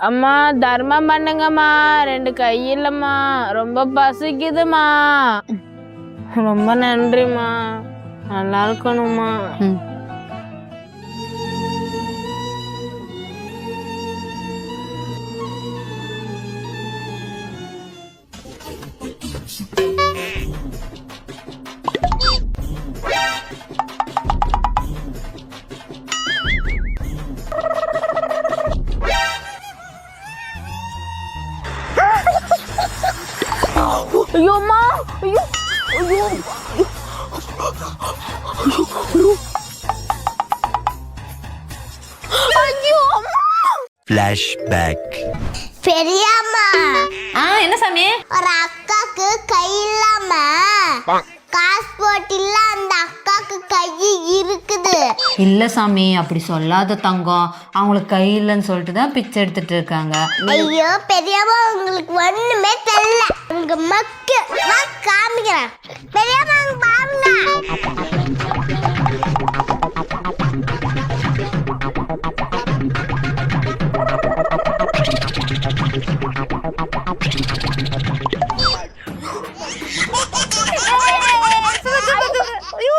அம்மா தர்மம் பண்ணுங்கம்மா, 2 கை இல்லம்மா, ரொம்ப பசிக்குதுமா. ரொம்ப நன்றிம்மா, நல்லா இருக்கணும்மா. ஐயோ அம்மா, ஐயோ ஐயோ ஐயோ அம்மா. ஃபிளாஷ்பேக். பெரியம்மா, என்ன சாமி? ஒரு அக்காக்கு கை இல்லாம காசு போட்டில்ல, அந்த அக்காக்கு கை இருக்குது. இல்ல சாமி, அப்படி சொல்லாத தங்கம். அவங்களுக்கு கை இல்லைன்னு சொல்லிட்டு தான் பிச்சை எடுத்துட்டு இருக்காங்க. ஐயோ பெரியம்மா, உங்களுக்கு ஒண்ணுமே தெரியல. உங்க மக்கு காமிக்கிறேன். பெரியம்மா பாருங்க.